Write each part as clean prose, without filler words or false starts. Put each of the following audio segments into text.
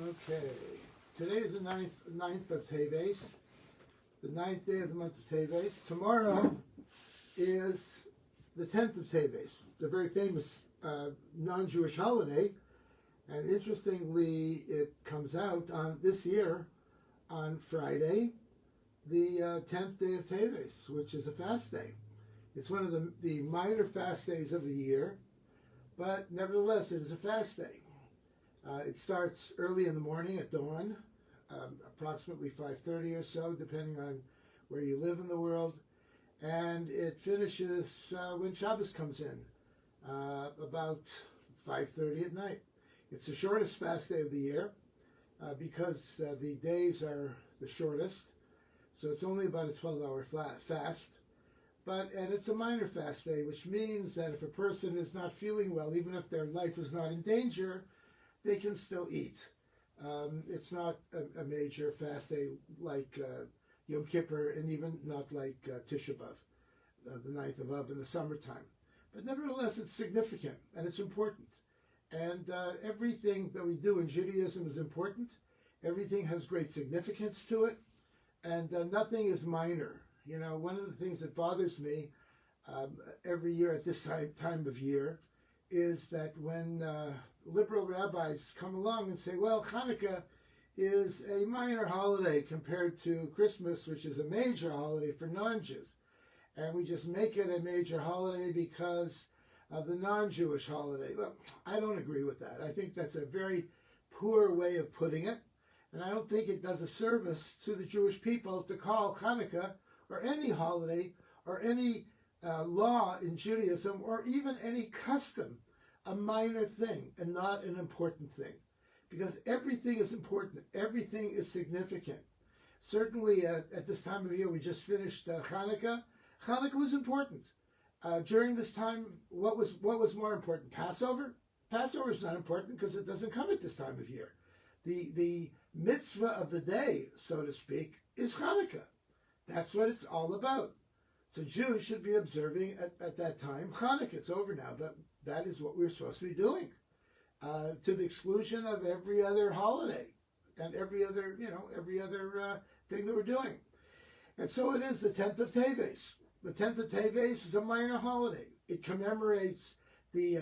Okay, today is the ninth of Teves, the ninth day of the month of Teves. Tomorrow is the 10th of Teves. It's a very famous non-Jewish holiday, and interestingly, it comes out on this year on Friday, the 10th day of Teves, which is a fast day. It's one of the minor fast days of the year, but nevertheless, it is a fast day. It starts early in the morning at dawn, approximately 5:30 or so, depending on where you live in the world, and it finishes when Shabbos comes in, about 5:30 at night. It's the shortest fast day of the year because the days are the shortest, so it's only about a 12-hour fast. And it's a minor fast day, which means that if a person is not feeling well, even if their life is not in danger, they can still eat. It's not a major fast day like Yom Kippur, and even not like Tisha B'Av, the 9th of Av in the summertime. But nevertheless, it's significant and it's important. And everything that we do in Judaism is important. Everything has great significance to it, and nothing is minor. You know, one of the things that bothers me every year at this time of year is that when liberal rabbis come along and say, well, Hanukkah is a minor holiday compared to Christmas, which is a major holiday for non-Jews. And we just make it a major holiday because of the non-Jewish holiday. Well, I don't agree with that. I think that's a very poor way of putting it. And I don't think it does a service to the Jewish people to call Hanukkah or any holiday or any law in Judaism or even any custom a minor thing and not an important thing, because everything is important, everything is significant. Certainly at this time of year, we just finished Hanukkah. Hanukkah was important. During this time, what was more important? Passover? Passover is not important because it doesn't come at this time of year. The mitzvah of the day, so to speak, is Hanukkah. That's what it's all about. So Jews should be observing at that time Hanukkah. It's over now, but that is what we're supposed to be doing, to the exclusion of every other holiday and every other thing that we're doing. And so it is the 10th of Teves. The 10th of Teves is a minor holiday. It commemorates the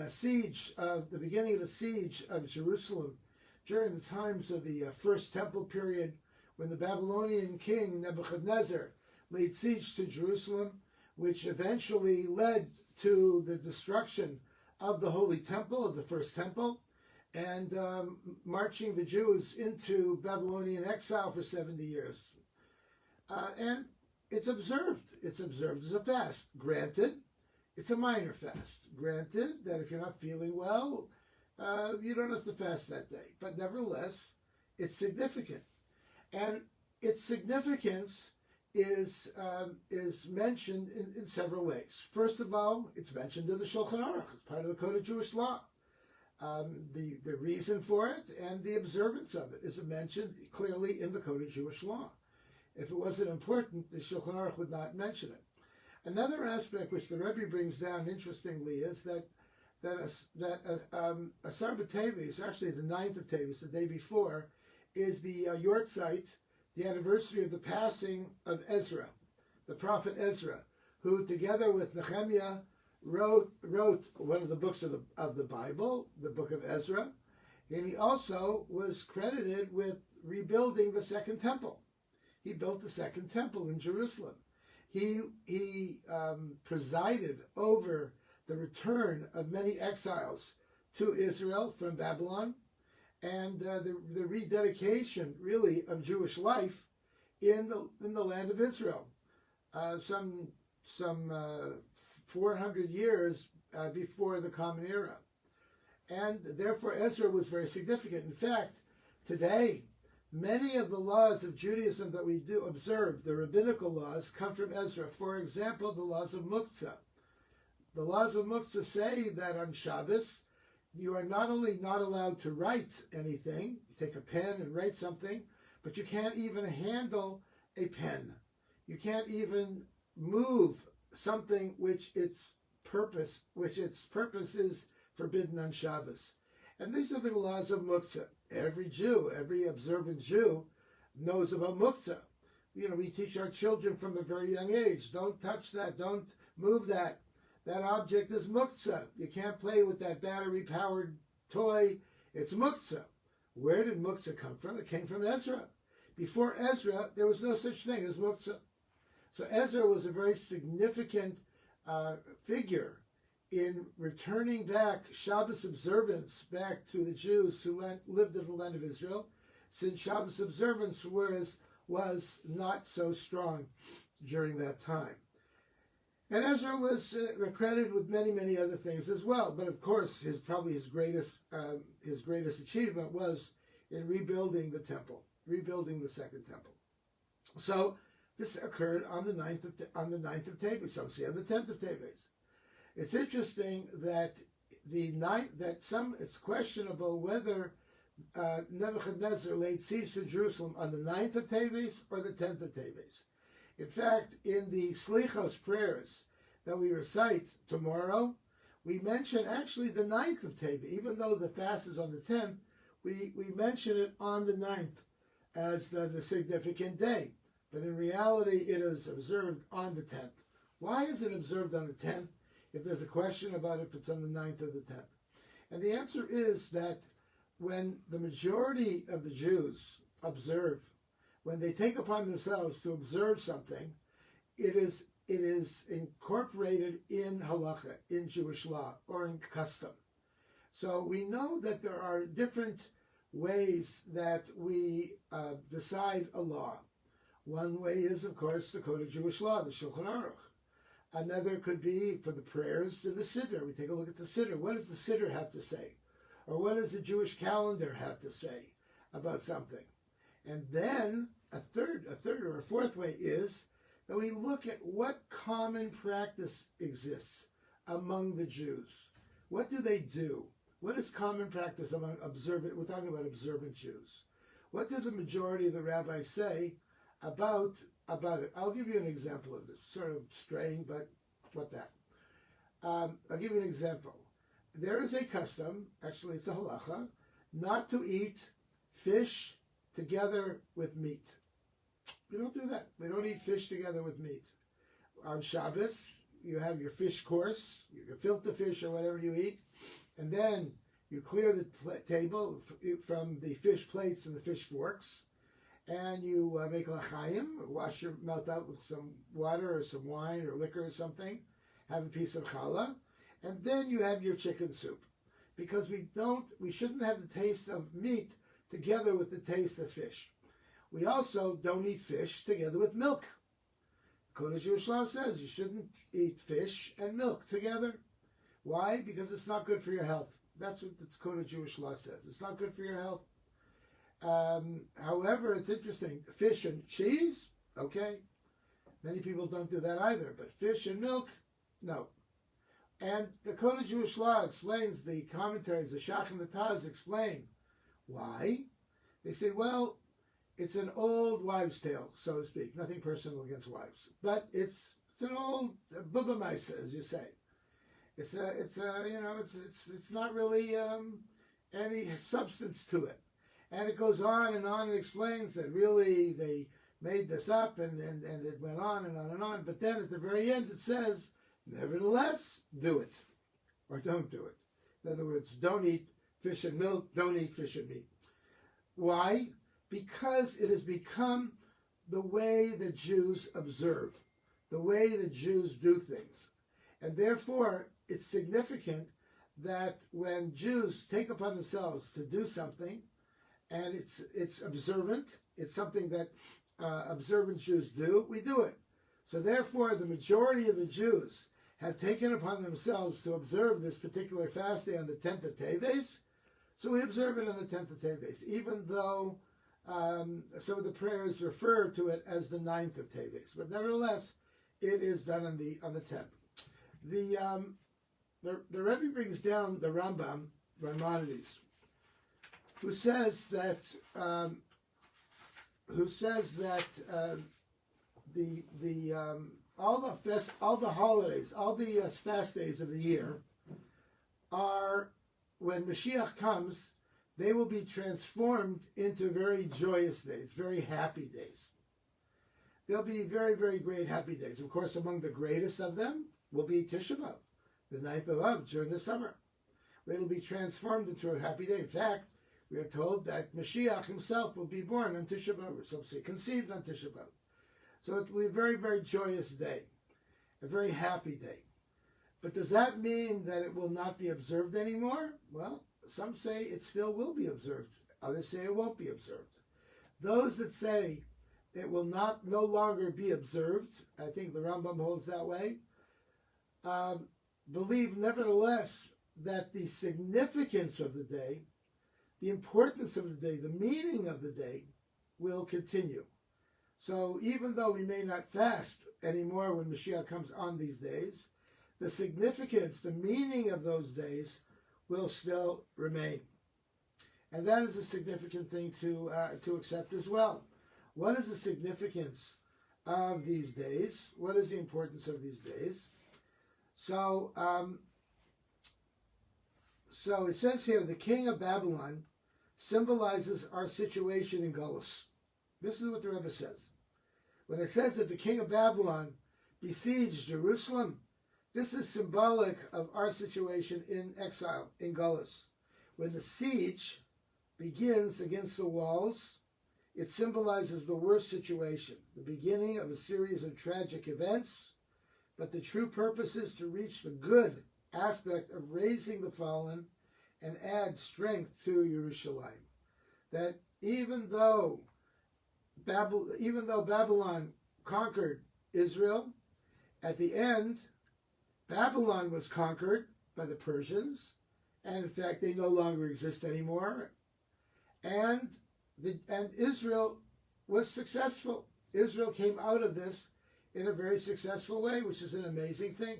beginning of the siege of Jerusalem during the times of the First Temple period, when the Babylonian king Nebuchadnezzar laid siege to Jerusalem, which eventually led to the destruction of the Holy Temple, of the First Temple, and marching the Jews into Babylonian exile for 70 years. And it's observed. It's observed as a fast. Granted, it's a minor fast. Granted that if you're not feeling well, you don't have to fast that day. But nevertheless, it's significant. And its significance is mentioned in several ways. First of all, it's mentioned in the Shulchan Aruch. It's part of the Code of Jewish Law. The reason for it and the observance of it is mentioned clearly in the Code of Jewish Law. If it wasn't important, the Shulchan Aruch would not mention it. Another aspect which the Rebbe brings down, interestingly, is that Asar B'Teves, actually the 9th of Teves, the day before, is the Yortzeit, the anniversary of the passing of Ezra, the prophet Ezra, who together with Nehemiah wrote one of the books of the Bible, the book of Ezra, and he also was credited with rebuilding the Second Temple. He built the Second Temple in Jerusalem. He presided over the return of many exiles to Israel from Babylon, and the rededication, really, of Jewish life in the land of Israel, some 400 years before the Common Era, and therefore Ezra was very significant. In fact, today, many of the laws of Judaism that we do observe, the rabbinical laws, come from Ezra. For example, the laws of Muktzah. The laws of Muktzah say that on Shabbos, you are not only not allowed to write anything, take a pen and write something, but you can't even handle a pen. You can't even move something which its purpose is forbidden on Shabbos. And these are the laws of muktzah. Every Jew, every observant Jew knows about muktzah. We teach our children from a very young age, don't touch that, don't move that. That object is muktzah. You can't play with that battery-powered toy. It's muktzah. Where did muktzah come from? It came from Ezra. Before Ezra, there was no such thing as muktzah. So Ezra was a very significant figure in returning back Shabbos observance back to the Jews who lived in the land of Israel, since Shabbos observance was not so strong during that time. And Ezra was credited with many, many other things as well. But of course, his greatest achievement was in rebuilding the temple, rebuilding the second temple. So this occurred on the 9th of Teves. Some say on the 10th of Teves. It's interesting that it's questionable whether Nebuchadnezzar laid siege to Jerusalem on the 9th of Teves or the 10th of Teves. In fact, in the Slichos prayers that we recite tomorrow, we mention actually the 9th of Teves. Even though the fast is on the 10th, we mention it on the 9th as the significant day. But in reality, it is observed on the 10th. Why is it observed on the 10th if there's a question about if it's on the 9th or the 10th? And the answer is that when the majority of the Jews observe, when they take upon themselves to observe something, it is incorporated in halacha, in Jewish law, or in custom. So we know that there are different ways that we decide a law. One way is, of course, the Code of Jewish Law, the Shulchan Aruch. Another could be for the prayers in the Siddur. We take a look at the Siddur. What does the Siddur have to say? Or what does the Jewish calendar have to say about something? And then a third or a fourth way is that we look at what common practice exists among the Jews. What do they do? What is common practice among we're talking about observant Jews. What did the majority of the rabbis say about it? I'll give you an example of this. Sort of strange, but what that? I'll give you an example. There is a custom, actually it's a halacha, not to eat fish together with meat. We don't do that. We don't eat fish together with meat. On Shabbos, you have your fish course, your filter fish or whatever you eat, and then you clear the table from the fish plates and the fish forks, and you make l'chaim, wash your mouth out with some water or some wine or liquor or something, have a piece of challah, and then you have your chicken soup. Because we shouldn't have the taste of meat together with the taste of fish. We also don't eat fish together with milk. The Code of Jewish Law says you shouldn't eat fish and milk together. Why? Because it's not good for your health. That's what the Code of Jewish Law says. It's not good for your health. However, it's interesting. Fish and cheese, okay. Many people don't do that either. But fish and milk, no. And the Code of Jewish Law explains, the commentaries, the Shach and the Taz explain why. They say, well, it's an old wives' tale, so to speak. Nothing personal against wives, but it's an old bubba maisa, as you say. It's not really any substance to it, and it goes on and explains that really they made this up, and it went on and on and on. But then at the very end, it says, nevertheless, do it or don't do it. In other words, don't eat fish and milk, don't eat fish and meat. Why? Because it has become the way the Jews observe, the way the Jews do things. And therefore, it's significant that when Jews take upon themselves to do something, and it's observant, it's something that observant Jews do, we do it. So therefore, the majority of the Jews have taken upon themselves to observe this particular fast day on the 10th of Teves, so we observe it on the 10th of Teves, even though some of the prayers refer to it as the 9th of Teves. But nevertheless, it is done on the 10th. The Rebbe brings down the Rambam, Maimonides, who says that all the holidays, all the fast days of the year are when Moshiach comes, they will be transformed into very joyous days, very happy days. They'll be very, very great happy days. Of course, among the greatest of them will be Tisha B'Av, the 9th of Av, during the summer. It will be transformed into a happy day. In fact, we are told that Moshiach himself will be born on Tisha B'Av, or some say conceived on Tisha B'Av. So it will be a very, very joyous day, a very happy day. But does that mean that it will not be observed anymore? Well, some say it still will be observed. Others say it won't be observed. Those that say it will no longer be observed, I think the Rambam holds that way, believe nevertheless that the significance of the day, the importance of the day, the meaning of the day will continue. So even though we may not fast anymore when Mashiach comes on these days, the significance, the meaning of those days will still remain. And that is a significant thing to accept as well. What is the significance of these days? What is the importance of these days? So it says here, the king of Babylon symbolizes our situation in Golus. This is what the Rebbe says. When it says that the king of Babylon besieged Jerusalem, this is symbolic of our situation in exile, in Golus. When the siege begins against the walls, it symbolizes the worst situation, the beginning of a series of tragic events, but the true purpose is to reach the good aspect of raising the fallen and add strength to Yerushalayim. That even though Babylon conquered Israel, at the end, Babylon was conquered by the Persians, and in fact they no longer exist anymore. And Israel was successful. Israel came out of this in a very successful way, which is an amazing thing.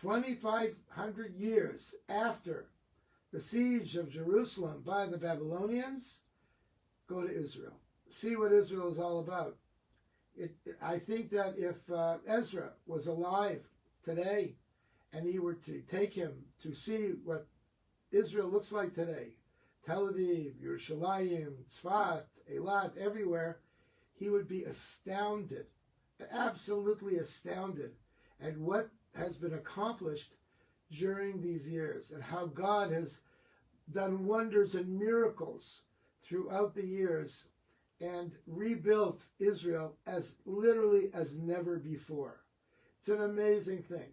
2,500 years after the siege of Jerusalem by the Babylonians, go to Israel. See what Israel is all about. I think that if Ezra was alive today and he were to take him to see what Israel looks like today, Tel Aviv, Yerushalayim, Tzfat, Eilat, everywhere, he would be astounded, absolutely astounded at what has been accomplished during these years and how God has done wonders and miracles throughout the years and rebuilt Israel as literally as never before. It's an amazing thing.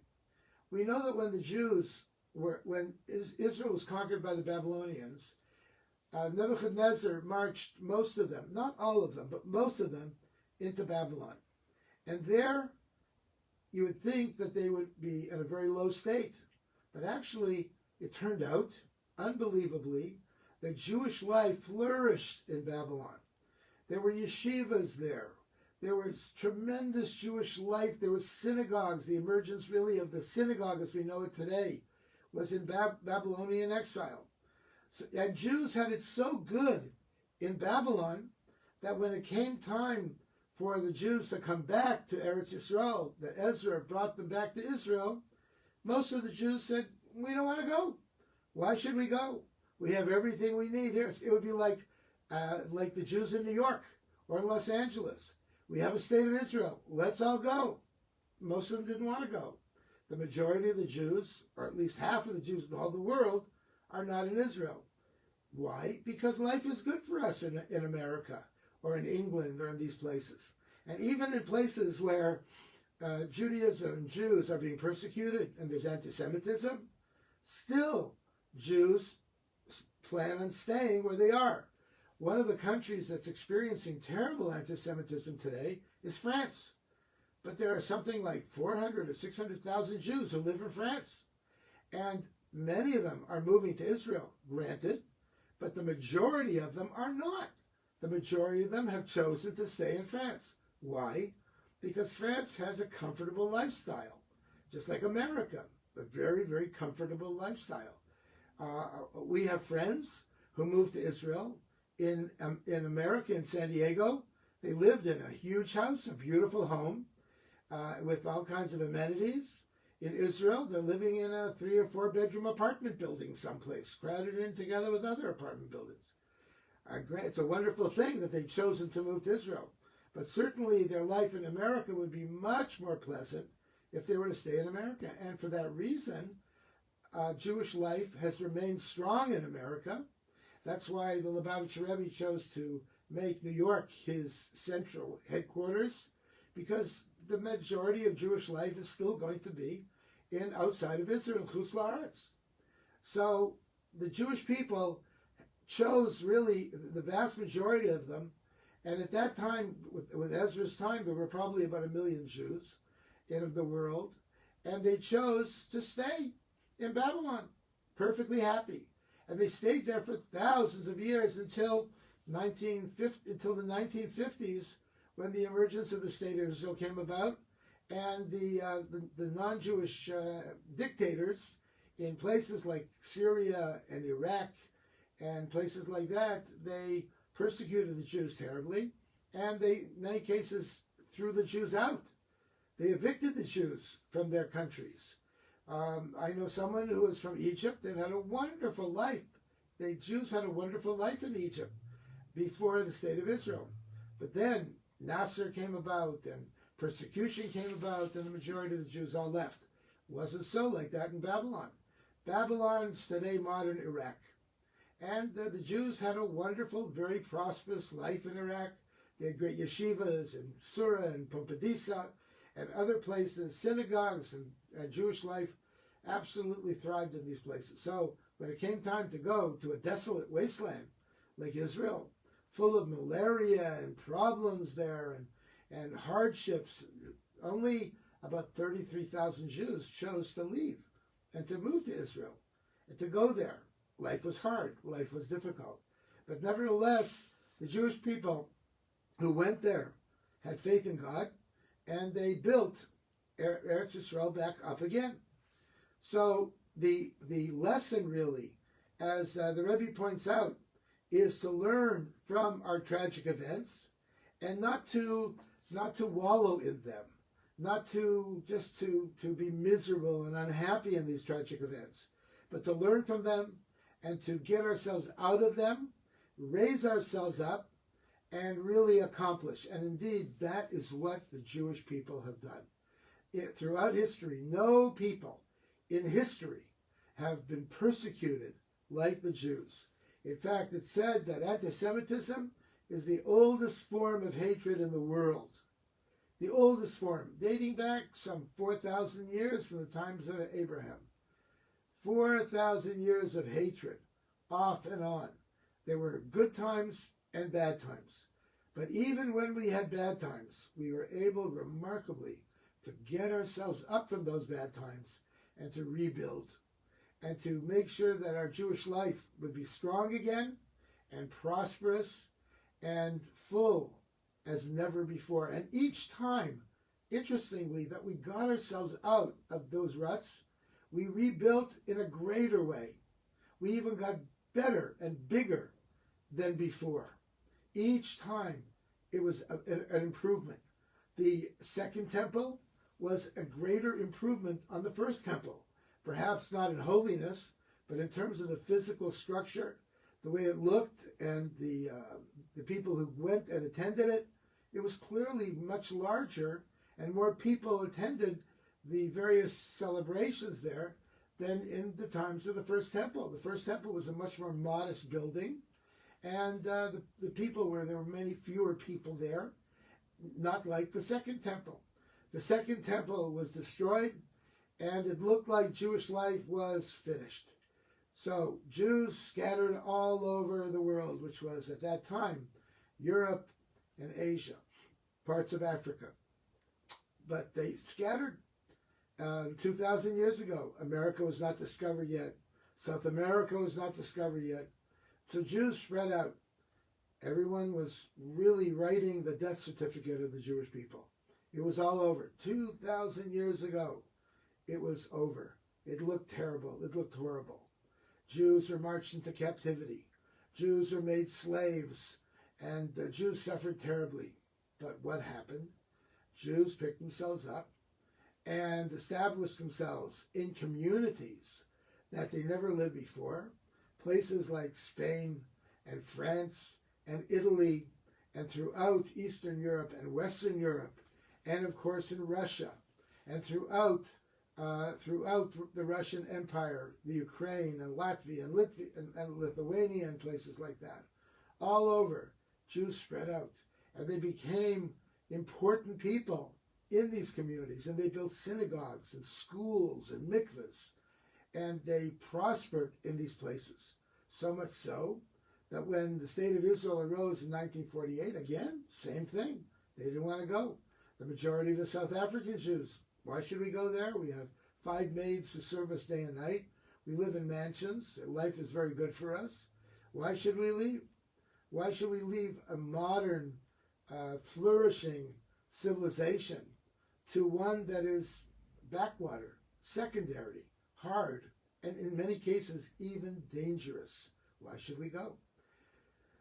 We know that when Israel was conquered by the Babylonians, Nebuchadnezzar marched most of them, not all of them, but most of them, into Babylon. And there, you would think that they would be in a very low state. But actually, it turned out, unbelievably, that Jewish life flourished in Babylon. There were yeshivas there. There was tremendous Jewish life. There were synagogues. The emergence, really, of the synagogue as we know it today was in Babylonian exile. And Jews had it so good in Babylon that when it came time for the Jews to come back to Eretz Yisrael, that Ezra brought them back to Israel, most of the Jews said, we don't want to go. Why should we go? We have everything we need here. It would be like the Jews in New York or in Los Angeles. We have a state of Israel. Let's all go. Most of them didn't want to go. The majority of the Jews, or at least half of the Jews in all the world, are not in Israel. Why? Because life is good for us in America or in England or in these places. And even in places where Judaism and Jews are being persecuted and there's anti-Semitism, still Jews plan on staying where they are. One of the countries that's experiencing terrible anti-Semitism today is France. But there are something like 400 or 600,000 Jews who live in France. And many of them are moving to Israel, granted, but the majority of them are not. The majority of them have chosen to stay in France. Why? Because France has a comfortable lifestyle, just like America, a very, very comfortable lifestyle. We have friends who moved to Israel. In America, in San Diego, they lived in a huge house, a beautiful home, with all kinds of amenities. In Israel, they're living in a 3 or 4 bedroom apartment building someplace, crowded in together with other apartment buildings. It's a wonderful thing that they've chosen to move to Israel. But certainly their life in America would be much more pleasant if they were to stay in America. And for that reason, Jewish life has remained strong in America. That's why the Lubavitch Rebbe chose to make New York his central headquarters, because the majority of Jewish life is still going to be outside of Israel, in Chutz La'aretz. So the Jewish people chose, really, the vast majority of them, and at that time, with Ezra's time, there were probably about 1 million Jews in the world, and they chose to stay in Babylon, perfectly happy. And they stayed there for thousands of years until the 1950s, when the emergence of the state of Israel came about, and the non-Jewish dictators in places like Syria and Iraq and places like that, they persecuted the Jews terribly, and they, in many cases, threw the Jews out. They evicted the Jews from their countries. I know someone who was from Egypt and had a wonderful life. The Jews had a wonderful life in Egypt before the state of Israel. But then Nasser came about, and persecution came about, and the majority of the Jews all left. It wasn't so like that in Babylon. Babylon's today modern Iraq. And the Jews had a wonderful, very prosperous life in Iraq. They had great yeshivas in Surah and Pompadisa and other places, synagogues, and Jewish life absolutely thrived in these places. So when it came time to go to a desolate wasteland like Israel, full of malaria and problems there and hardships, only about 33,000 Jews chose to leave and to move to Israel and to go there. Life was hard. Life was difficult. But nevertheless, the Jewish people who went there had faith in God, and they built Eretz Yisrael back up again. So the lesson, really, as the Rebbe points out, is to learn from our tragic events and not to wallow in them, not to just to be miserable and unhappy in these tragic events, but to learn from them and to get ourselves out of them, raise ourselves up, and really accomplish. And indeed, that is what the Jewish people have done. Throughout history, no people in history have been persecuted like the Jews. In fact, it's said that anti-Semitism is the oldest form of hatred in the world. The oldest form, dating back some 4,000 years from the times of Abraham. 4,000 years of hatred, off and on. There were good times and bad times. But even when we had bad times, we were able remarkably to get ourselves up from those bad times and to rebuild and to make sure that our Jewish life would be strong again and prosperous and full as never before. And each time, interestingly, that we got ourselves out of those ruts, we rebuilt in a greater way. We even got better and bigger than before. Each time it was an improvement. The second temple was a greater improvement on the first temple. Perhaps not in holiness, but in terms of the physical structure, the way it looked, and the people who went and attended it, it was clearly much larger, and more people attended the various celebrations there than in the times of the first temple. The first temple was a much more modest building, and the people there were many fewer people there, not like the second temple. The second temple was destroyed, and it looked like Jewish life was finished. So Jews scattered all over the world, which was at that time Europe and Asia, parts of Africa. But they scattered 2,000 years ago. America was not discovered yet. South America was not discovered yet. So Jews spread out. Everyone was really writing the death certificate of the Jewish people. It was all over. 2,000 years ago, it was over. It looked terrible. It looked horrible. Jews were marched into captivity. Jews were made slaves. And the Jews suffered terribly. But what happened? Jews picked themselves up, and established themselves in communities that they never lived before, places like Spain and France and Italy and throughout Eastern Europe and Western Europe, and of course in Russia, and throughout the Russian Empire, the Ukraine and Latvia and Lithuania and places like that. All over, Jews spread out, and they became important people in these communities, and they built synagogues and schools and mikvahs, and they prospered in these places. So much so that when the state of Israel arose in 1948, again, same thing. They didn't want to go. The majority of the South African Jews, why should we go there? We have 5 maids who serve us day and night. We live in mansions. Life is very good for us. Why should we leave? Why should we leave a modern, flourishing civilization to one that is backwater, secondary, hard, and in many cases even dangerous? Why should we go?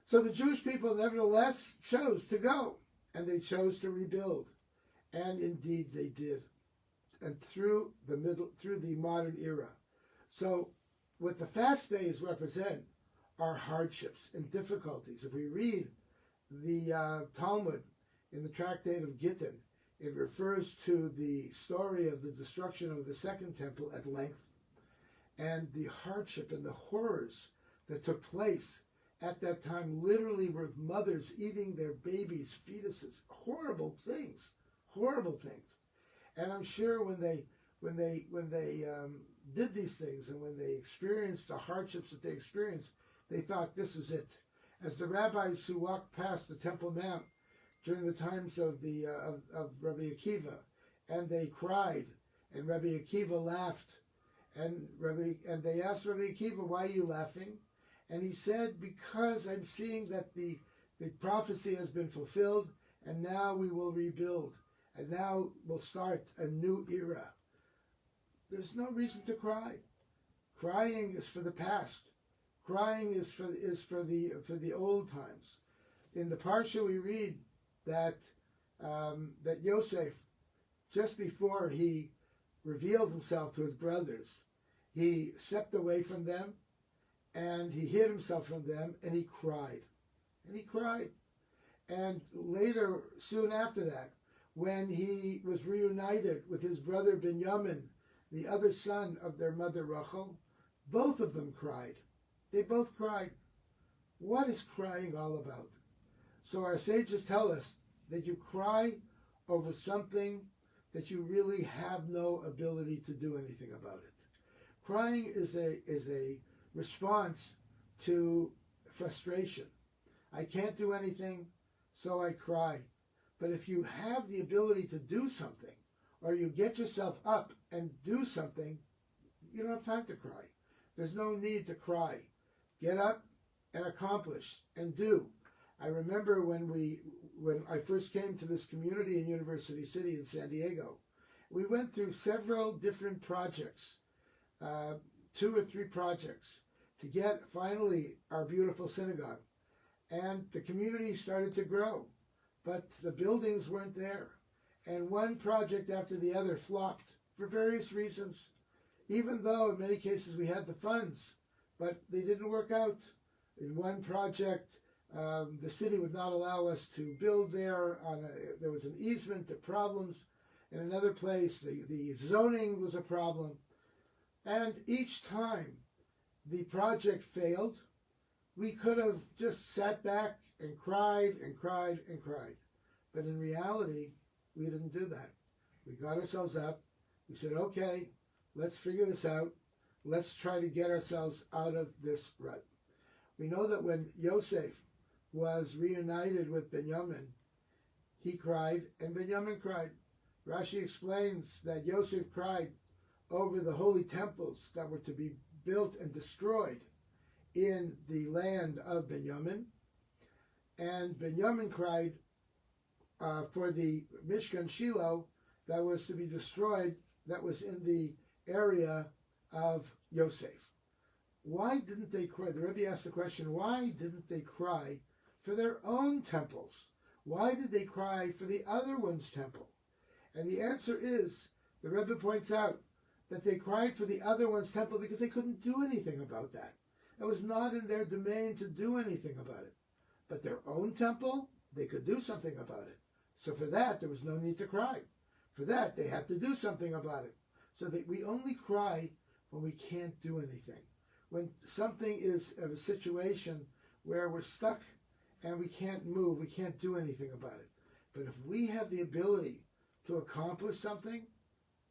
So the Jewish people nevertheless chose to go, and they chose to rebuild. And indeed they did. And through the modern era. So what the fast days represent are hardships and difficulties. If we read the Talmud in the Tractate of Gittin, it refers to the story of the destruction of the Second Temple at length, and the hardship and the horrors that took place at that time, literally with mothers eating their babies, fetuses, horrible things. And I'm sure when they did these things and when they experienced the hardships that they experienced, they thought this was it. As the rabbis who walked past the Temple Mount during the times of Rabbi Akiva, and they cried, and Rabbi Akiva laughed, and they asked Rabbi Akiva, "Why are you laughing?" And he said, "Because I'm seeing that the prophecy has been fulfilled, and now we will rebuild. And now we'll start a new era." There's no reason to cry. Crying is for the past. Crying is for the old times. In the parsha we read that Yosef, just before he revealed himself to his brothers, he stepped away from them, and he hid himself from them, and he cried. And later, soon after that, when he was reunited with his brother Binyamin, the other son of their mother Rachel, both of them cried. They both cried. What is crying all about? So our sages tell us that you cry over something that you really have no ability to do anything about it. Crying is a response to frustration. I can't do anything, so I cry. But if you have the ability to do something, or you get yourself up and do something, you don't have time to cry. There's no need to cry. Get up and accomplish and do. I remember when I first came to this community in University City in San Diego, we went through several different projects, 2 or 3 projects, to get finally our beautiful synagogue. And the community started to grow, but the buildings weren't there. And one project after the other flopped for various reasons, even though in many cases we had the funds, but they didn't work out. In one project, the city would not allow us to build there. There was an easement, the problems. In another place, the zoning was a problem. And each time the project failed, we could have just sat back and cried and cried and cried. But in reality, we didn't do that. We got ourselves up. We said, okay, let's figure this out. Let's try to get ourselves out of this rut. We know that when Yosef was reunited with Binyamin, he cried and Binyamin cried. Rashi explains that Yosef cried over the holy temples that were to be built and destroyed in the land of Binyamin. And Binyamin cried for the Mishkan Shiloh that was to be destroyed, that was in the area of Yosef. Why didn't they cry? The Rebbe asked the question, why didn't they cry for their own temples? Why did they cry for the other one's temple? And the answer is The Rebbe points out that they cried for the other one's temple because they couldn't do anything about that. It was not in their domain to do anything about it. But their own temple, they could do something about it. So for that, there was no need to cry. For that, they had to do something about it. So that we only cry when we can't do anything. When something is a situation where we're stuck and we can't move, we can't do anything about it. But if we have the ability to accomplish something,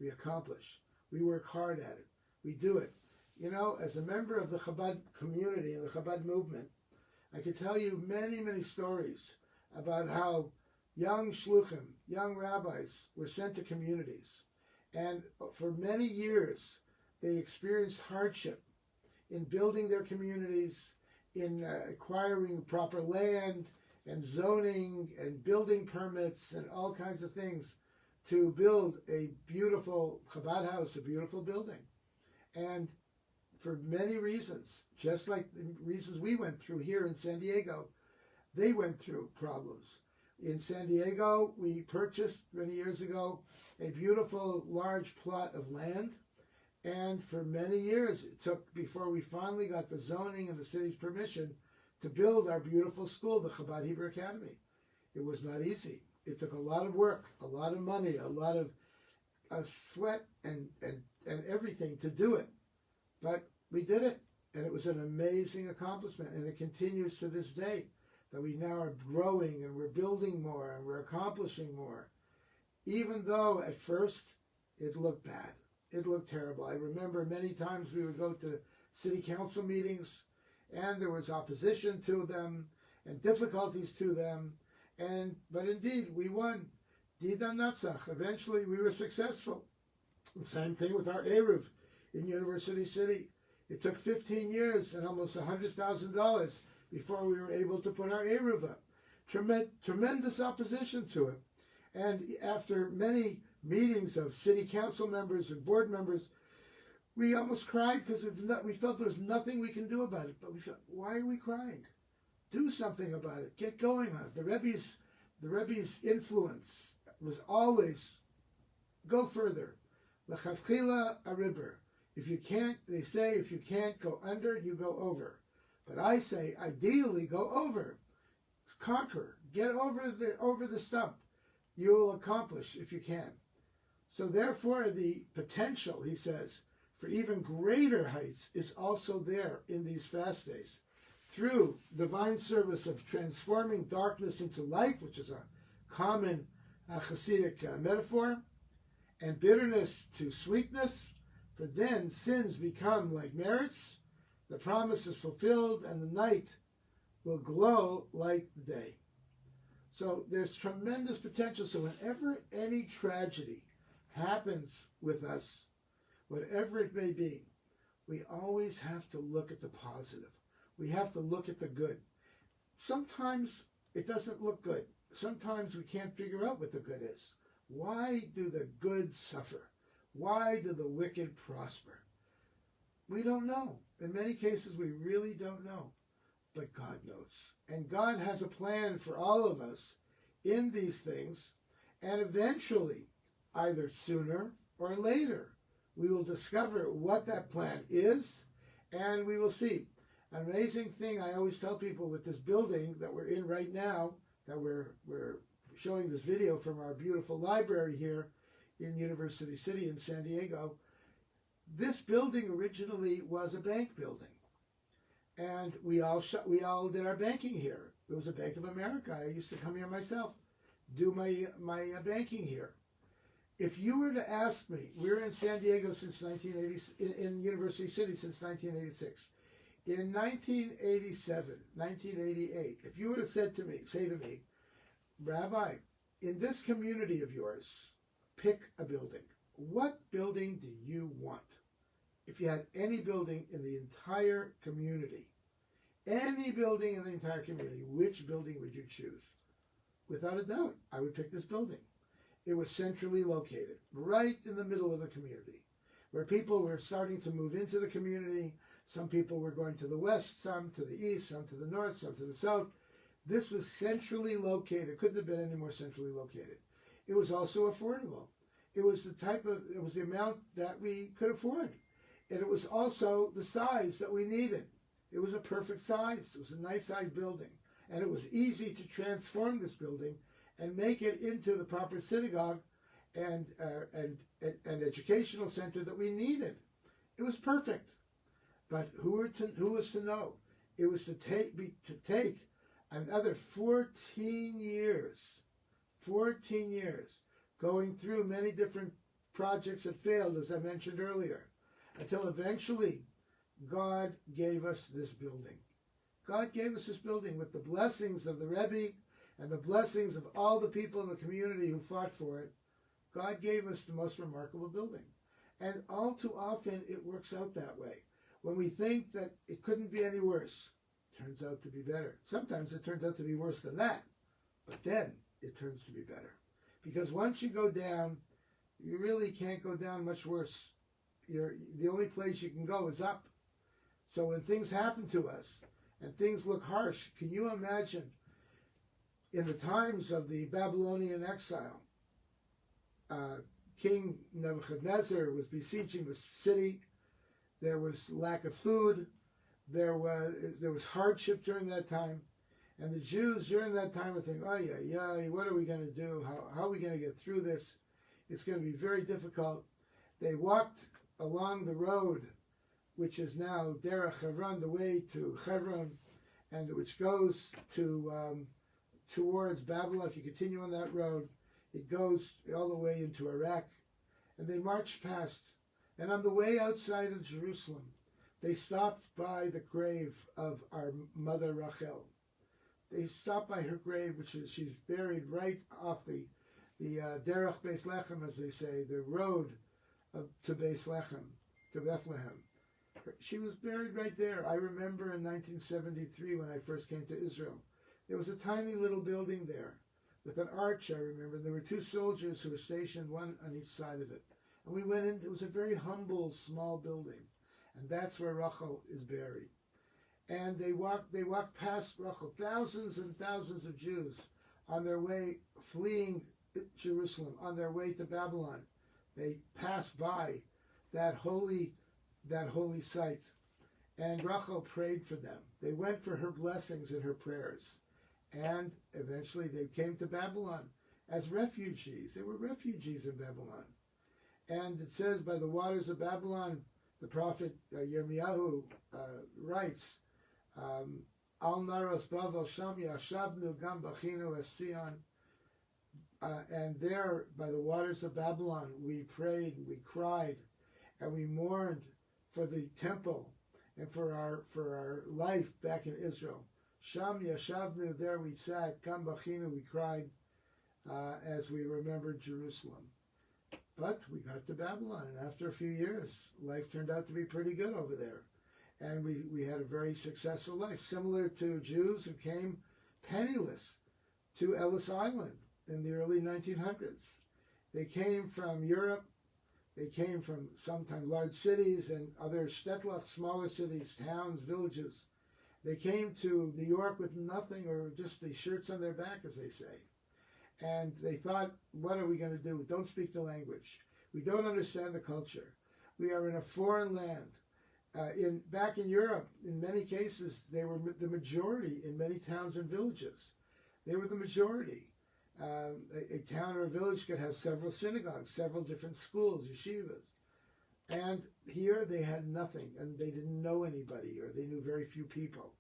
we accomplish. We work hard at it. We do it. You know, as a member of the Chabad community and the Chabad movement, I could tell you many, many stories about how young shluchim, young rabbis, were sent to communities. And for many years, they experienced hardship in building their communities, in acquiring proper land and zoning and building permits and all kinds of things to build a beautiful Chabad house, a beautiful building. And for many reasons, just like the reasons we went through here in San Diego, they went through problems. In San Diego, we purchased many years ago a beautiful large plot of land, and for many years it took before we finally got the zoning and the city's permission to build our beautiful school, the Chabad Hebrew Academy. It was not easy. It took a lot of work, a lot of money, a lot of sweat and everything to do it. But we did it, and it was an amazing accomplishment, and it continues to this day, that we now are growing and we're building more and we're accomplishing more. Even though at first it looked bad. It looked terrible. I remember many times we would go to city council meetings and there was opposition to them and difficulties to them. But indeed, we won. Dida Natsach. Eventually, we were successful. The same thing with our Eruv in University City. It took 15 years and almost $100,000 before we were able to put our Eruv up. Tremendous opposition to it. And after many meetings of city council members and board members, we almost cried because we felt there was nothing we can do about it. But we felt, why are we crying? Do something about it. Get going on it. The Rebbe's influence was always go further. L'chavchila ariber. If you can't, they say, if you can't go under, you go over. But I say, ideally, go over. Conquer. Get over the stump. You will accomplish if you can. So therefore, the potential, he says, for even greater heights is also there in these fast days. Through divine service of transforming darkness into light, which is a common Hasidic metaphor, and bitterness to sweetness, for then sins become like merits, the promise is fulfilled, and the night will glow like the day. So there's tremendous potential. So whenever any tragedy happens with us, whatever it may be, we always have to look at the positive. We have to look at the good. Sometimes it doesn't look good. Sometimes we can't figure out what the good is. Why do the good suffer? Why do the wicked prosper? We don't know. In many cases, we really don't know. But God knows. And God has a plan for all of us in these things. And eventually, either sooner or later, we will discover what that plan is, and we will see. An amazing thing I always tell people with this building that we're in right now, that we're showing this video from our beautiful library here in University City in San Diego, this building originally was a bank building. And we all did our banking here. It was a Bank of America. I used to come here myself, do my banking here. If you were to ask me, we're in San Diego since 1980, in University City since 1986. In 1987, 1988, if you were to say to me, Rabbi, in this community of yours, pick a building. What building do you want? If you had any building in the entire community, which building would you choose? Without a doubt, I would pick this building. It was centrally located, right in the middle of the community, where people were starting to move into the community. Some people were going to the west, some to the east, some to the north, some to the south. This was centrally located. Couldn't have been any more centrally located. It was also affordable. It was the amount that we could afford. And it was also the size that we needed. It was a perfect size. It was a nice sized building. And it was easy to transform this building and make it into the proper synagogue and educational center that we needed. It was perfect. But who was to know? It was to take another 14 years, going through many different projects that failed, as I mentioned earlier, until eventually God gave us this building. God gave us this building with the blessings of the Rebbe and the blessings of all the people in the community who fought for it. God gave us the most remarkable building. And all too often it works out that way. When we think that it couldn't be any worse, it turns out to be better. Sometimes it turns out to be worse than that, but then it turns to be better. Because once you go down, you really can't go down much worse. The only place you can go is up. So when things happen to us and things look harsh, can you imagine in the times of the Babylonian exile, King Nebuchadnezzar was besieging the city. There was lack of food. There was hardship during that time. And the Jews during that time would think, oh yeah, what are we going to do? How are we going to get through this? It's going to be very difficult. They walked along the road, which is now Derech Hebron, the way to Hebron, and which goes to towards Babylon. If you continue on that road, it goes all the way into Iraq. And they marched past. And on the way outside of Jerusalem, they stopped by the grave of our mother Rachel. They stopped by her grave, she's buried right off the Derech Beis Lechem, as they say, the road to Beis Lechem, to Bethlehem. She was buried right there. I remember in 1973 when I first came to Israel, there was a tiny little building there with an arch, I remember. There were two soldiers who were stationed, one on each side of it. And we went in, it was a very humble, small building. And that's where Rachel is buried. And they walked past Rachel, thousands and thousands of Jews on their way, fleeing Jerusalem, on their way to Babylon. They passed by that holy site. And Rachel prayed for them. They went for her blessings and her prayers. And eventually they came to Babylon as refugees. They were refugees in Babylon. And it says, by the waters of Babylon, the prophet Yirmiyahu writes, Al naros Bavel sham yashavnu gam bachinu es Sion. And there, by the waters of Babylon, we prayed, we cried, and we mourned for the temple and for our life back in Israel. Sham yashavnu, there we sat, gam bachinu, we cried as we remembered Jerusalem. But we got to Babylon, and after a few years, life turned out to be pretty good over there. And we had a very successful life, similar to Jews who came penniless to Ellis Island in the early 1900s. They came from Europe. They came from sometimes large cities and other shtetl, smaller cities, towns, villages. They came to New York with nothing or just the shirts on their back, as they say. And they thought, what are we going to do? We don't speak the language. We don't understand the culture. We are in a foreign land. Back in Europe, in many cases, they were the majority in many towns and villages. They were the majority. A town or a village could have several synagogues, several different schools, yeshivas. And here they had nothing, and they didn't know anybody, or they knew very few people.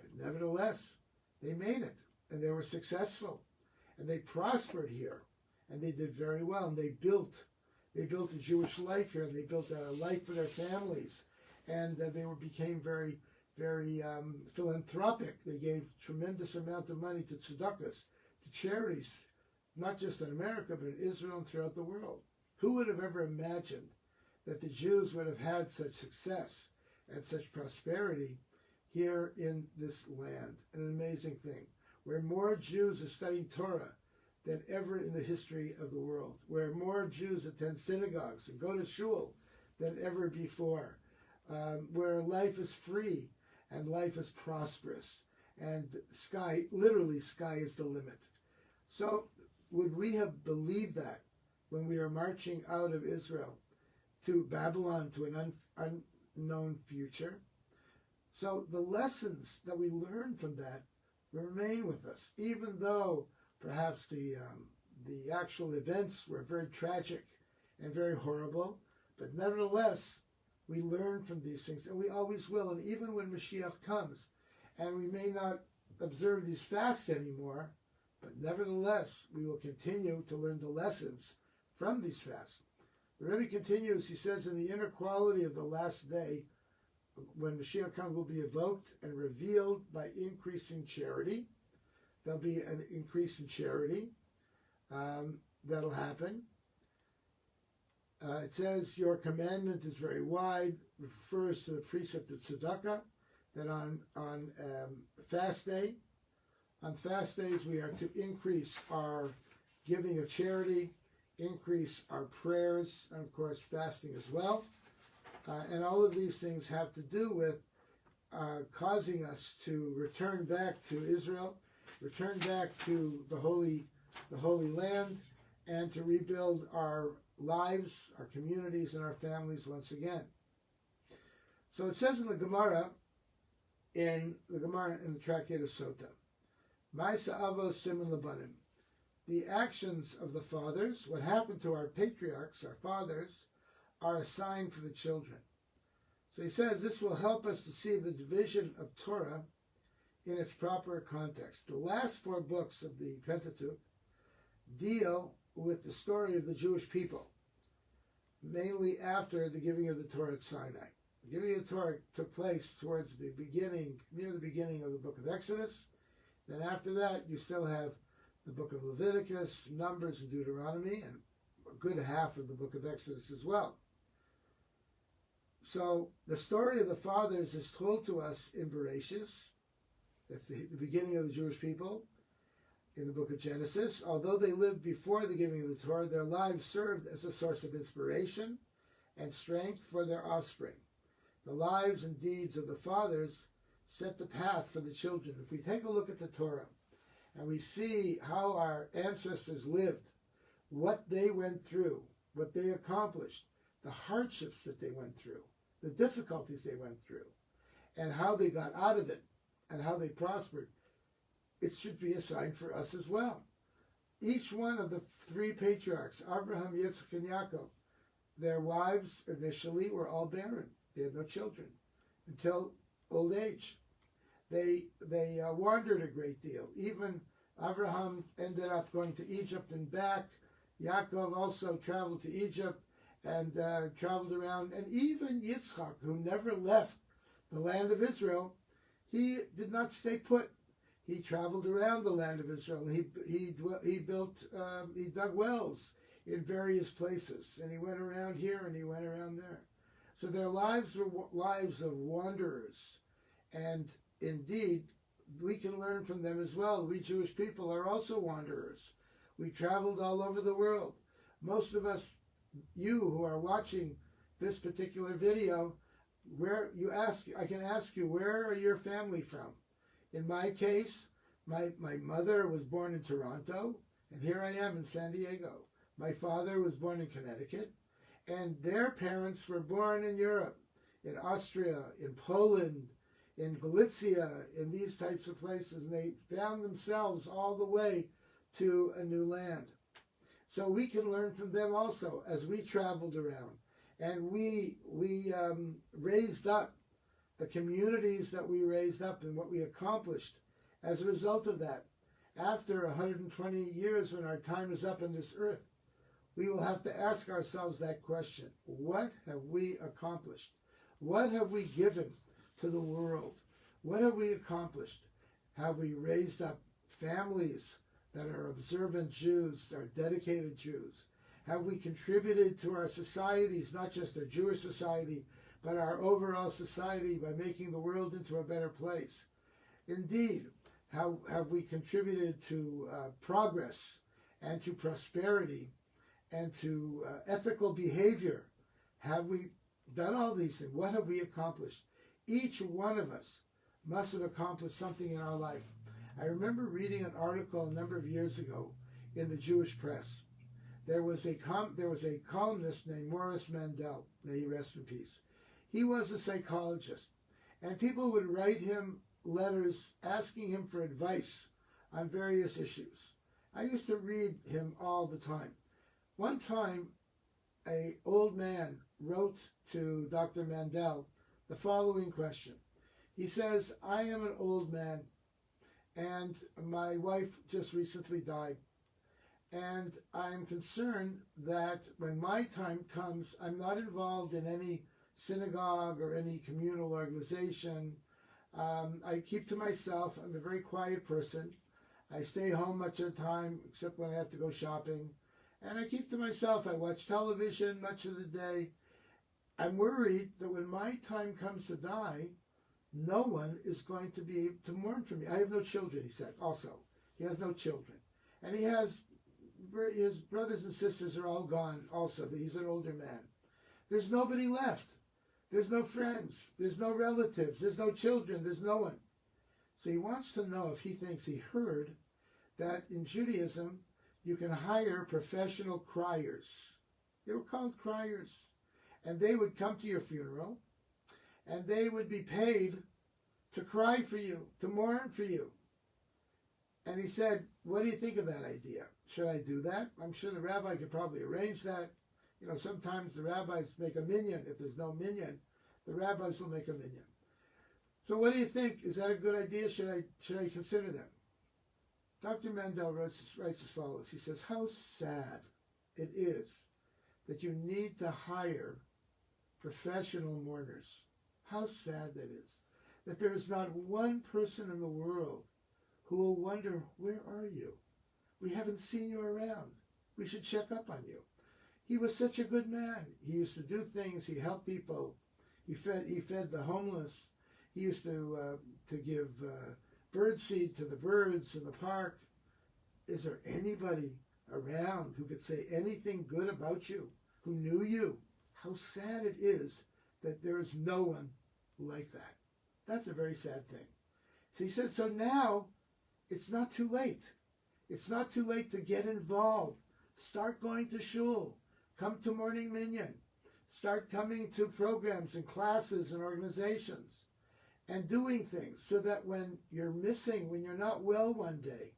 But nevertheless, they made it, and they were successful. And they prospered here, and they did very well. And they built a Jewish life here, and they built a life for their families. And they became very, very philanthropic. They gave tremendous amount of money to tzedakahs, to charities, not just in America, but in Israel and throughout the world. Who would have ever imagined that the Jews would have had such success and such prosperity here in this land? An amazing thing. Where more Jews are studying Torah than ever in the history of the world, where more Jews attend synagogues and go to shul than ever before, where life is free and life is prosperous, and literally sky is the limit. So would we have believed that when we are marching out of Israel to Babylon, to an unknown future. So the lessons that we learn from that remain with us, even though perhaps the actual events were very tragic and very horrible, but nevertheless, we learn from these things, and we always will. And even when Moshiach comes, and we may not observe these fasts anymore, but nevertheless, we will continue to learn the lessons from these fasts. The Rebbe continues, he says, in the inner quality of the last day, when Moshiach comes, will be evoked and revealed by increasing charity. There'll be an increase in charity. That'll happen. It says, your commandment is very wide, refers to the precept of tzedakah, that on fast day, on fast days we are to increase our giving of charity, increase our prayers, and of course fasting as well. And all of these things have to do with causing us to return back to Israel, return back to the Holy Land, and to rebuild our lives, our communities, and our families once again. So it says in the Gemara, in the Tractate of Sota, Ma'aseh Avos Siman Labanim, the actions of the fathers, what happened to our patriarchs, our fathers, are a sign for the children. So he says this will help us to see the division of Torah in its proper context. The last 4 books of the Pentateuch deal with the story of the Jewish people, mainly after the giving of the Torah at Sinai. The giving of the Torah took place towards the beginning, near the beginning of the book of Exodus. Then after that, you still have the book of Leviticus, Numbers, and Deuteronomy, and a good half of the book of Exodus as well. So the story of the fathers is told to us in Bereshis. That's the beginning of the Jewish people in the book of Genesis. Although they lived before the giving of the Torah, their lives served as a source of inspiration and strength for their offspring. The lives and deeds of the fathers set the path for the children. If we take a look at the Torah and we see how our ancestors lived, what they went through, what they accomplished, the hardships that they went through, the difficulties they went through, and how they got out of it, and how they prospered, it should be a sign for us as well. Each one of the 3 patriarchs, Abraham, Yitzchak, and Yaakov, their wives initially were all barren. They had no children until old age. They wandered a great deal. Even Abraham ended up going to Egypt and back. Yaakov also traveled to Egypt and traveled around. And even Yitzchak, who never left the land of Israel, he did not stay put. He traveled around the land of Israel. He dug wells in various places, and he went around here and he went around there. So their lives were lives of wanderers, and indeed we can learn from them as well. We Jewish people are also wanderers. We traveled all over the world. Most of us, you who are watching this particular video, I can ask you, where are your family from? In my case, my mother was born in Toronto, and here I am in San Diego. My father was born in Connecticut, and their parents were born in Europe, in Austria, in Poland, in Galicia, in these types of places, and they found themselves all the way to a new land. So we can learn from them also as we traveled around, and we raised up the communities that we raised up and what we accomplished as a result of that. After 120 years, when our time is up on this earth, we will have to ask ourselves that question. What have we accomplished? What have we given to the world? What have we accomplished? Have we raised up families that are observant Jews, are dedicated Jews? Have we contributed to our societies, not just our Jewish society, but our overall society by making the world into a better place? Indeed, how have we contributed to progress and to prosperity and to ethical behavior? Have we done all these things? What have we accomplished? Each one of us must have accomplished something in our life. I remember reading an article a number of years ago in the Jewish press There was a columnist named Morris Mandel, may he rest in peace. He was a psychologist, and people would write him letters asking him for advice on various issues. I used to read him all the time. One time, an old man wrote to Dr. Mandel the following question. He says, I am an old man, and my wife just recently died. And I'm concerned that when my time comes, I'm not involved in any synagogue or any communal organization. I keep to myself. I'm a very quiet person. I stay home much of the time, except when I have to go shopping. And I keep to myself. I watch television much of the day. I'm worried that when my time comes to die, no one is going to be able to mourn for me. I have no children, he said, also. He has no children. And his brothers and sisters are all gone also. He's an older man. There's nobody left. There's no friends. There's no relatives. There's no children. There's no one. So he wants to know if he thinks he heard that in Judaism, you can hire professional criers. They were called criers. And they would come to your funeral, and they would be paid to cry for you, to mourn for you. And he said, what do you think of that idea? Should I do that? I'm sure the rabbi could probably arrange that. You know, sometimes the rabbis make a minyan. If there's no minyan, the rabbis will make a minyan. So what do you think? Is that a good idea? Should I consider that? Dr. Mandel writes as follows. He says, how sad it is that you need to hire professional mourners. How sad that is. That there is not one person in the world who will wonder, where are you? We haven't seen you around. We should check up on you. He was such a good man. He used to do things. He helped people. He fed the homeless. He used to give birdseed to the birds in the park. Is there anybody around who could say anything good about you, who knew you? How sad it is that there is no one like that. That's a very sad thing. So he said, so now it's not too late. It's not too late to get involved. Start going to shul. Come to morning minyan. Start coming to programs and classes and organizations and doing things so that when you're missing, when you're not well one day,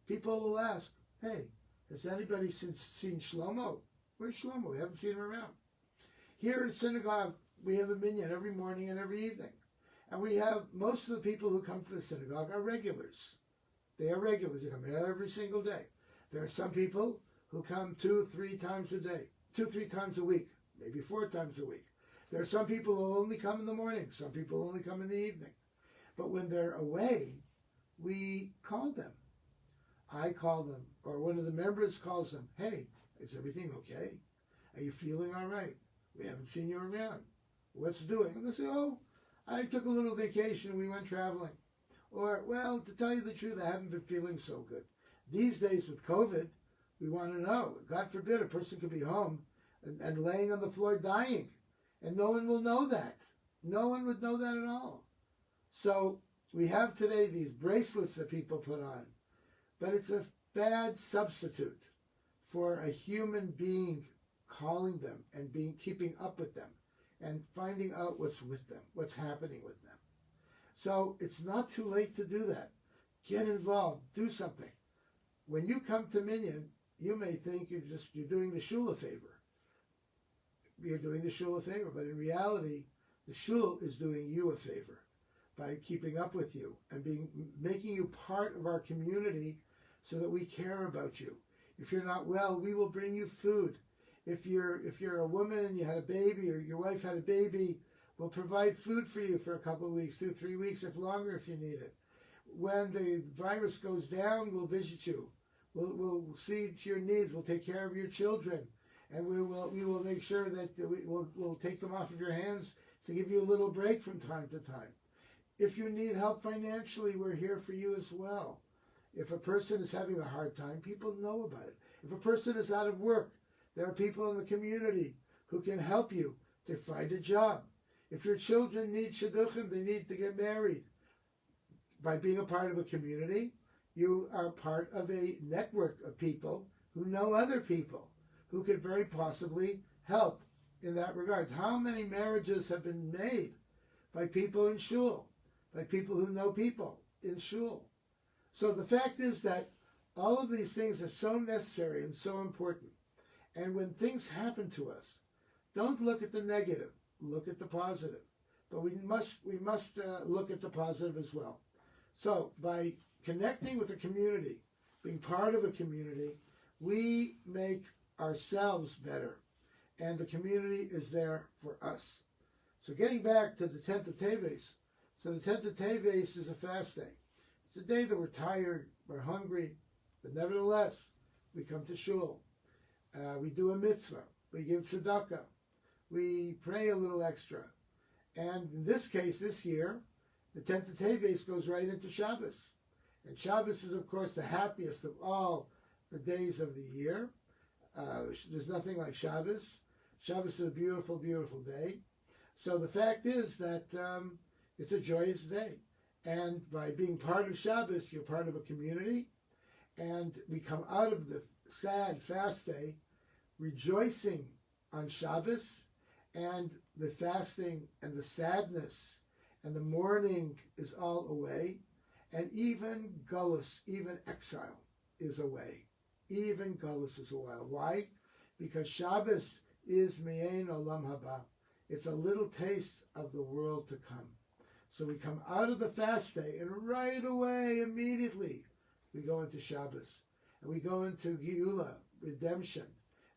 people will ask, hey, has anybody seen Shlomo? Where's Shlomo? We haven't seen him around. Here in synagogue, we have a minyan every morning and every evening. And we have, most of the people who come to the synagogue are regulars. They are regulars. They come every single day. There are some people who come 2-3 times a day, 2-3 times a week, maybe 4 times a week. There are some people who only come in the morning. Some people only come in the evening. But when they're away, we call them. I call them, or one of the members calls them, hey, is everything okay? Are you feeling all right? We haven't seen you around. What's doing? And they say, oh, I took a little vacation. We went traveling. Or, well, to tell you the truth, I haven't been feeling so good. These days with COVID, we want to know. God forbid a person could be home and laying on the floor dying. And no one will know that. No one would know that at all. So we have today these bracelets that people put on. But it's a bad substitute for a human being calling them and keeping up with them and finding out what's with them, what's happening with them. So it's not too late to do that. Get involved. Do something. When you come to Minyan, you may think you're doing the shul a favor. You're doing the shul a favor, but in reality, the shul is doing you a favor by keeping up with you and making you part of our community so that we care about you. If you're not well, we will bring you food. If you're a woman, you had a baby, or your wife had a baby, we'll provide food for you for a couple of weeks, 2-3 weeks, if longer, if you need it. When the virus goes down, we'll visit you. We'll see to your needs. We'll take care of your children, and we will make sure that we'll take them off of your hands to give you a little break from time to time. If you need help financially, we're here for you as well. If a person is having a hard time, people know about it. If a person is out of work, there are people in the community who can help you to find a job. If your children need shidduchim, they need to get married. By being a part of a community, you are part of a network of people who know other people, who could very possibly help in that regard. How many marriages have been made by people in shul, by people who know people in shul? So the fact is that all of these things are so necessary and so important. And when things happen to us, don't look at the negative, look at the positive. But we must look at the positive as well. So by connecting with a community, being part of a community, we make ourselves better. And the community is there for us. So getting back to the 10th of Teves. So the 10th of Teves is a fast day. It's a day that we're tired, we're hungry, but nevertheless, we come to shul. We do a mitzvah. We give tzedakah. We pray a little extra. And in this case, this year, the 10th of Teves goes right into Shabbos. And Shabbos is, of course, the happiest of all the days of the year. There's nothing like Shabbos. Shabbos is a beautiful, beautiful day. So the fact is that it's a joyous day. And by being part of Shabbos, you're part of a community. And we come out of the sad fast day rejoicing on Shabbos, and the fasting and the sadness and the mourning is all away, and even Gullus, even exile is away. Even Gullus is away. Why? Because Shabbos is Me'ein Olam Haba. It's a little taste of the world to come. So we come out of the fast day, and right away, immediately, we go into Shabbos. And we go into Geula, redemption.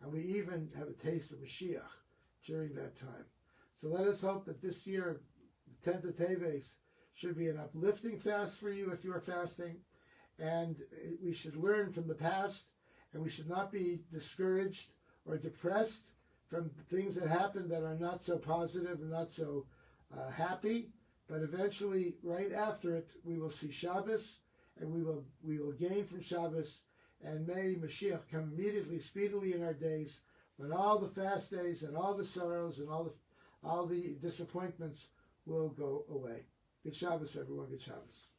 And we even have a taste of Moshiach during that time. So let us hope that this year, the 10th of Teves, should be an uplifting fast for you if you are fasting. And we should learn from the past, and we should not be discouraged or depressed from things that happen that are not so positive and not so happy. But eventually, right after it, we will see Shabbos, and we will gain from Shabbos. And may Moshiach come immediately, speedily in our days, when all the fast days and all the sorrows and all the disappointments will go away. Good Shabbos, everyone. Good Shabbos.